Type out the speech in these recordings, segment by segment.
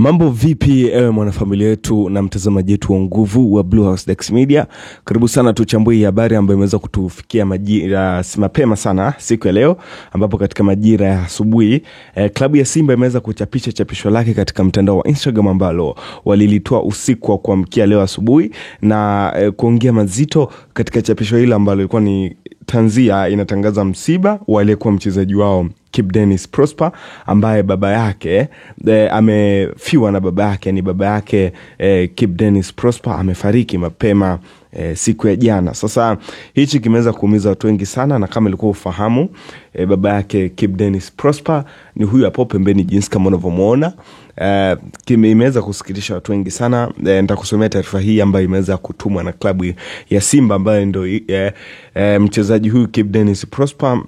Mambo vipi ewe mwanafamilia yetu na mtazamaji wetu wa nguvu wa Blue House Dex Media. Karibu sana tuchambue habari ambayo imeweza kutufikia majira mapema sana siku ya leo, ambapo katika majira ya asubuhi klabu ya Simba imeweza kuchapisha chapisho lake katika mtandao wa Instagram ambalo walilitoa usiku wa kuamkia leo asubuhi, na kuongea mazito katika chapisho hilo ambalo lilikuwa ni tanzia inatangaza msiba wa aliyekuwa mchezaji wao Kibu Denis Prosper, ambaye baba yake amefiwa na baba yake, ni baba yake Kibu Denis Prosper amefariki mapema siku ya jana. Sasa hichi kimeweza kuumiza watu wengi sana, na kama ilikuwa ufahamu baba yake Kibu Denis Prosper ni huyu hapo pembeni jinsi kama unavyomuona. Kimeweza kusikitisha watu wengi sana. Nitakusomea taarifa hii ambayo imeweza kutumwa na klabu ya Simba, ambayo ndio mchezaji huyu Kibu Denis Prosper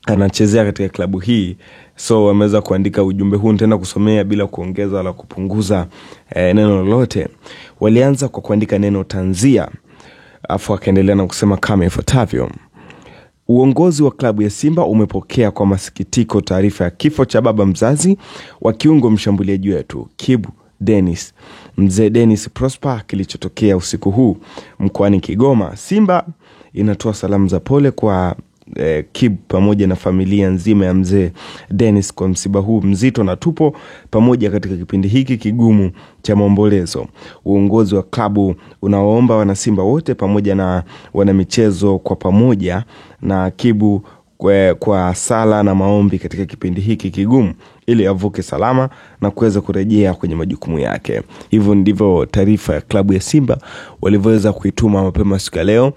anachezea katika klabu hii. So wameweza kuandika ujumbe huu, nitaenda kusomea bila kuongeza wala kupunguza neno lolote. Walianza kwa kuandika neno tanzia, afu akaendelea na kusema kama ifuatavyo: uongozi wa klabu ya Simba umepokea kwa masikitiko taarifa ya kifo cha baba mzazi wa kiungo mshambuliaji wetu Kibu Denis Mzee Denis Prosper kilichotokea usiku huu mkoani Kigoma. Simba inatoa salamu za pole kwa Kibu pamoja na familia nzima ya Mzee Denis kwa msiba huu mzito, na tupo pamoja katika kipindi hiki kigumu cha maombolezo. Uongozi wa klabu unawaomba wana Simba wote pamoja na wana michezo kwa pamoja na Kibu kwa sala na maombi katika kipindi hiki kigumu, ili avuke salama na kuweza kurejea kwenye majukumu yake. Hivyo ndivyo taarifa ya klabu ya Simba walivyoweza kuituma mapema siku ya leo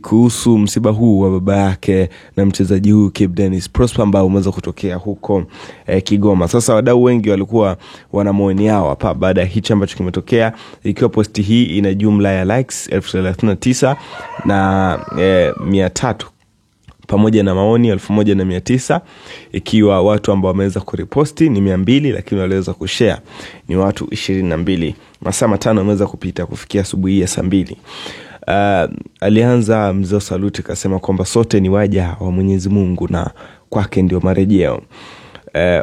kuhusu msiba huu wa baba yake na mchezaji huu Kibu Denis Prosper ambao umeweza kutokea huko Kigoma. Sasa wadau wengi walikuwa wana maoni yao hapa baada ya hicho ambacho kimetokea, ikiwa posti hii ina jumla ya likes 1039 na 300 pamoja na maoni 1900, ikiwa watu ambao wameweza kuriposti ni 200, lakini waliweza kushare ni watu 22. Masaa 5 wameweza kupita kufikia asubuhi ya saa 2. Alianza Mzee Saluti kasema kwamba sote ni waja wa Mwenyezi Mungu na kwake ndio marejeo.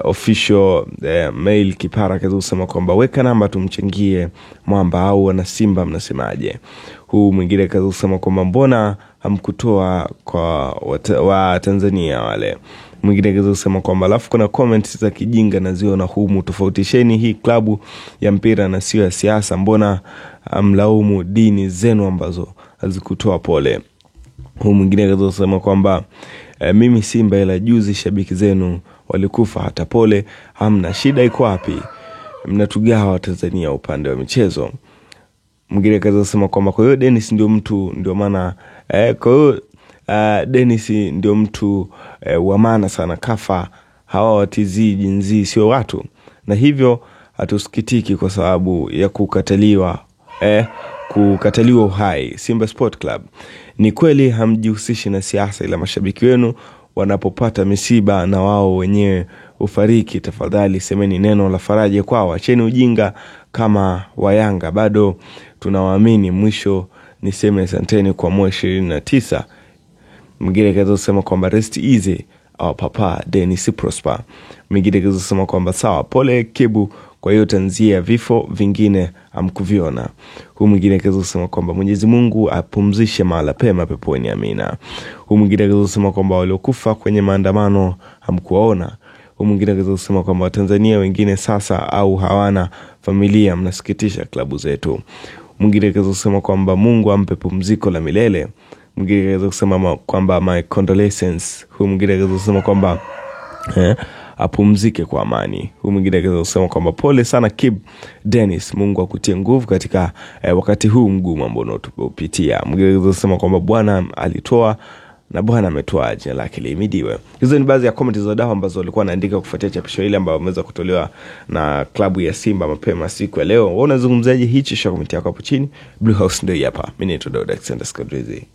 Official mail Kipara kaza kusema kwamba weka namba tumchangie mwamba, au wana Simba mnasemaje? Huu mwingine kaza kusema kwamba mbona hamkutoa kwa wa Tanzania wale. Mwingine kaza kusema kwamba alafu kuna comments za kijinga naziona humu, tofautisheni hii klabu ya mpira na sio ya siasa, mbona mlaumu dini zenu ambazo hazikutoa pole. Huu mwingine kaza kusema kwamba mimi Simba ila juzi shabiki zenu walikufa, hata pole hamna, shida iko wapi? Mnatugawa Tanzania upande wa michezo. Mwingine kaza kusema kwamba kwa hiyo Dennis ndio mtu, ndio maana kwa hiyo Dennis ndio mtu wa maana sana, kafa hawa watizi jinzi sio watu, na hivyo hatusikitiki kwa sababu ya kukataliwa uhai. Simba Sport Club, ni kweli hamjihusishi na siasa, ila mashabiki wenu wanapopata misiba na wao wenyewe ufariki, tafadhali semeni neno la faraja kwao, acheni ujinga kama wa Yanga, bado tunawaamini. Mwisho niseme asanteni kwa moyo 29. Mwingine kaza kusema kwamba rest easy our papa Denis Prosper. Mwingine kaza kusema kwamba sawa, pole Kibu kwa hiyo tanzia, vifo vingine amkuviona. Huu mwingine kaza kusema kwamba Mwenyezi Mungu apumzishe mahala pema peponi, amina. Huu mwingine kaza kusema kwamba waliokufa kwenye maandamano hamkuwaona. Huu mwingine kaza kusema kwamba Watanzania wengine sasa au hawana familia, mnasikitisha klabu zetu. Mwingine kaza kusema kwamba Mungu ampe pumziko la milele. Mwingine kaza kusema kwamba my condolences. Huu mwingine kaza kusema kwamba apumzike kwa amani. Huu mwingine kaza kusema kwamba pole sana Kibu Denis, Mungu akutie nguvu katika wakati huu mgumu ambao unapitia. Mwingine kaza kusema kwamba Bwana alitoa na Bwana ametoa, jina lake lihimidiwe. Hizo ni baadhi ya comments za wadau ambazo walikuwa wanaandika kufuatia chapisho ile ambayo wameweza kutolewa na klabu ya Simba mapema siku ya leo. Wewe unazungumzaje hichi? Shika comment yako hapo chini. Blue House ndio hapa. Mimi ni Alexander Skadrizi.